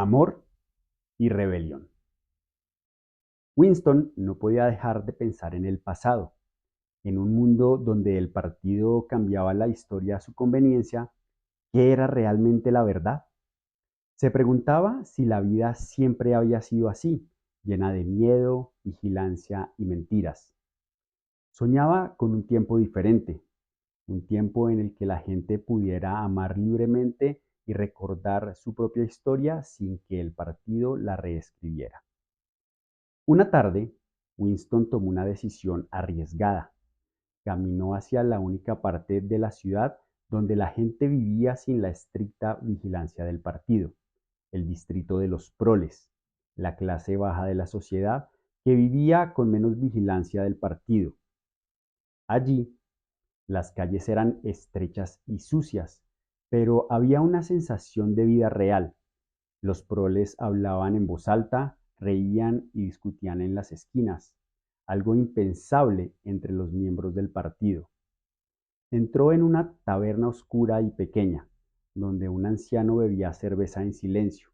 Amor y rebelión. Winston no podía dejar de pensar en el pasado, en un mundo donde el partido cambiaba la historia a su conveniencia. ¿Qué era realmente la verdad? Se preguntaba si la vida siempre había sido así, llena de miedo, vigilancia y mentiras. Soñaba con un tiempo diferente, un tiempo en el que la gente pudiera amar libremente y recordar su propia historia sin que el partido la reescribiera. Una tarde, Winston tomó una decisión arriesgada. Caminó hacia la única parte de la ciudad donde la gente vivía sin la estricta vigilancia del partido, el distrito de los proles, la clase baja de la sociedad que vivía con menos vigilancia del partido. Allí, las calles eran estrechas y sucias, pero había una sensación de vida real. Los proles hablaban en voz alta, reían y discutían en las esquinas, algo impensable entre los miembros del partido. Entró en una taberna oscura y pequeña, donde un anciano bebía cerveza en silencio.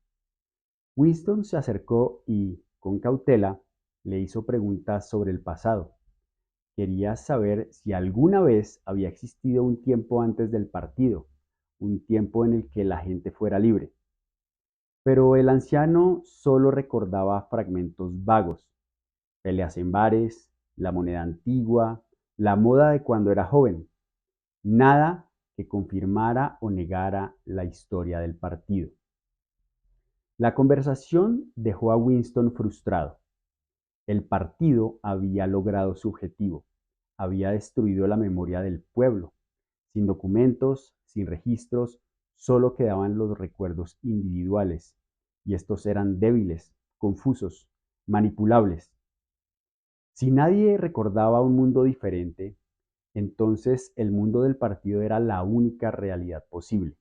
Winston se acercó y, con cautela, le hizo preguntas sobre el pasado. Quería saber si alguna vez había existido un tiempo antes del partido, un tiempo en el que la gente fuera libre. Pero el anciano solo recordaba fragmentos vagos: peleas en bares, la moneda antigua, la moda de cuando era joven. Nada que confirmara o negara la historia del partido. La conversación dejó a Winston frustrado. El partido había logrado su objetivo. Había destruido la memoria del pueblo. Sin documentos, sin registros, solo quedaban los recuerdos individuales, y estos eran débiles, confusos, manipulables. Si nadie recordaba un mundo diferente, entonces el mundo del partido era la única realidad posible.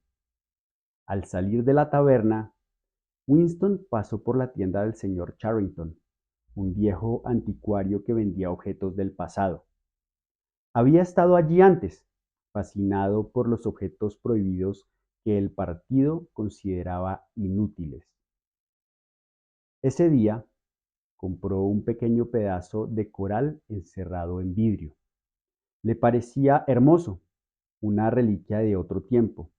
Al salir de la taberna, Winston pasó por la tienda del señor Charrington, un viejo anticuario que vendía objetos del pasado. Había estado allí antes, fascinado por los objetos prohibidos que el partido consideraba inútiles. Ese día compró un pequeño pedazo de coral encerrado en vidrio. Le parecía hermoso, una reliquia de otro tiempo,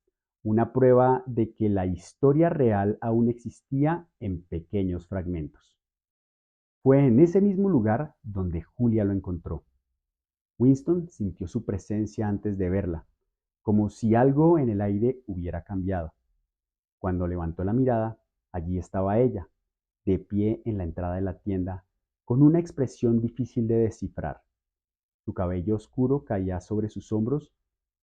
una prueba de que la historia real aún existía en pequeños fragmentos. Fue en ese mismo lugar donde Julia lo encontró. Winston sintió su presencia antes de verla, como si algo en el aire hubiera cambiado. Cuando levantó la mirada, allí estaba ella, de pie en la entrada de la tienda, con una expresión difícil de descifrar. Su cabello oscuro caía sobre sus hombros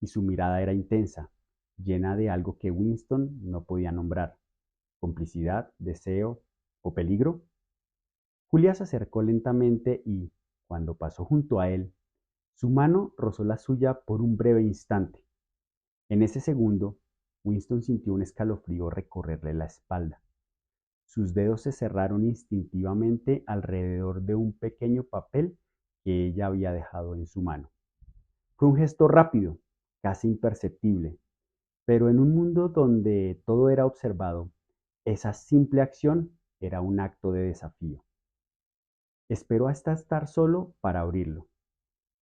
y su mirada era intensa, llena de algo que Winston no podía nombrar: complicidad, deseo o peligro. Julia se acercó lentamente y, cuando pasó junto a él, su mano rozó la suya por un breve instante. En ese segundo, Winston sintió un escalofrío recorrerle la espalda. Sus dedos se cerraron instintivamente alrededor de un pequeño papel que ella había dejado en su mano. Fue un gesto rápido, casi imperceptible, pero en un mundo donde todo era observado, esa simple acción era un acto de desafío. Esperó hasta estar solo para abrirlo.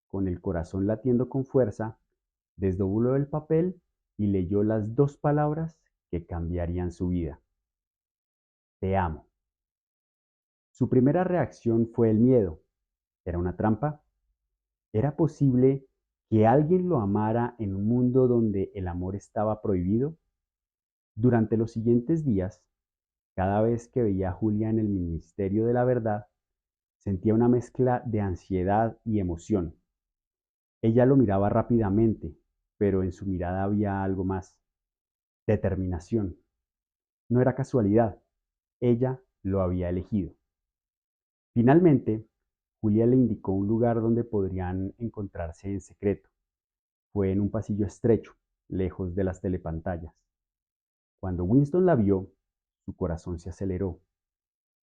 Con el corazón latiendo con fuerza, desdobló el papel y leyó las dos palabras que cambiarían su vida: te amo. Su primera reacción fue el miedo. ¿Era una trampa? ¿Era posible que alguien lo amara en un mundo donde el amor estaba prohibido? Durante los siguientes días, cada vez que veía a Julia en el Ministerio de la Verdad, sentía una mezcla de ansiedad y emoción. Ella lo miraba rápidamente, pero en su mirada había algo más: determinación. No era casualidad, ella lo había elegido. Finalmente, Julia le indicó un lugar donde podrían encontrarse en secreto. Fue en un pasillo estrecho, lejos de las telepantallas. Cuando Winston la vio, su corazón se aceleró.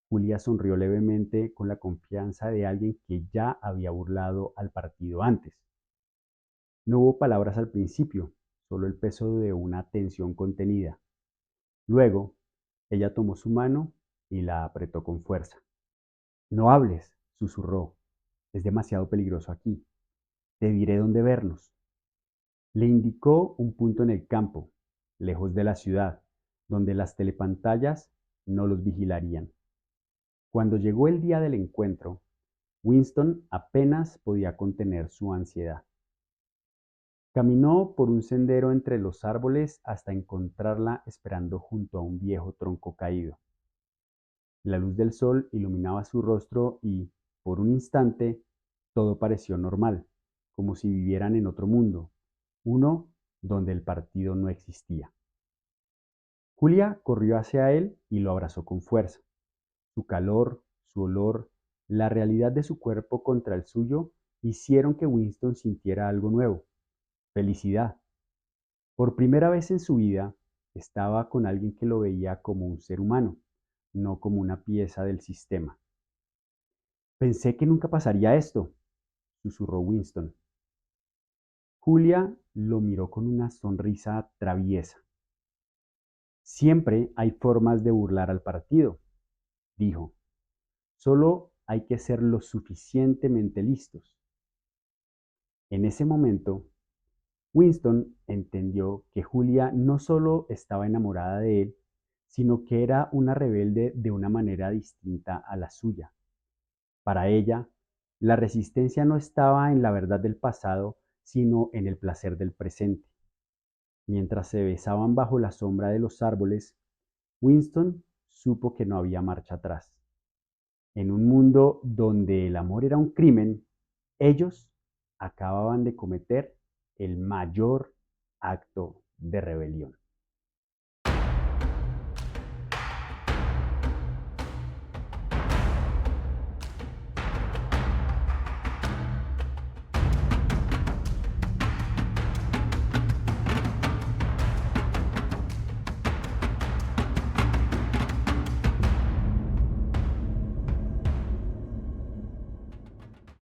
Julia sonrió levemente, con la confianza de alguien que ya había burlado al partido antes. No hubo palabras al principio, solo el peso de una tensión contenida. Luego, Ella tomó su mano y la apretó con fuerza. No hables, susurró. Es demasiado peligroso aquí. Te diré dónde vernos. Le indicó un punto en el campo, lejos de la ciudad, donde las telepantallas no los vigilarían. Cuando llegó el día del encuentro, Winston apenas podía contener su ansiedad. Caminó por un sendero entre los árboles hasta encontrarla esperando junto a un viejo tronco caído. La luz del sol iluminaba su rostro y, por un instante, todo pareció normal, como si vivieran en otro mundo, uno donde el partido no existía. Julia corrió hacia él y lo abrazó con fuerza. Su calor, su olor, la realidad de su cuerpo contra el suyo hicieron que Winston sintiera algo nuevo, felicidad. Por primera vez en su vida, estaba con alguien que lo veía como un ser humano, no como una pieza del sistema. Pensé que nunca pasaría esto, susurró Winston. Julia lo miró con una sonrisa traviesa. Siempre hay formas de burlar al partido, dijo. Solo hay que ser lo suficientemente listos. En ese momento, Winston entendió que Julia no solo estaba enamorada de él, sino que era una rebelde de una manera distinta a la suya. Para ella, la resistencia no estaba en la verdad del pasado, sino en el placer del presente. Mientras se besaban bajo la sombra de los árboles, Winston supo que no había marcha atrás. En un mundo donde el amor era un crimen, ellos acababan de cometer el mayor acto de rebelión.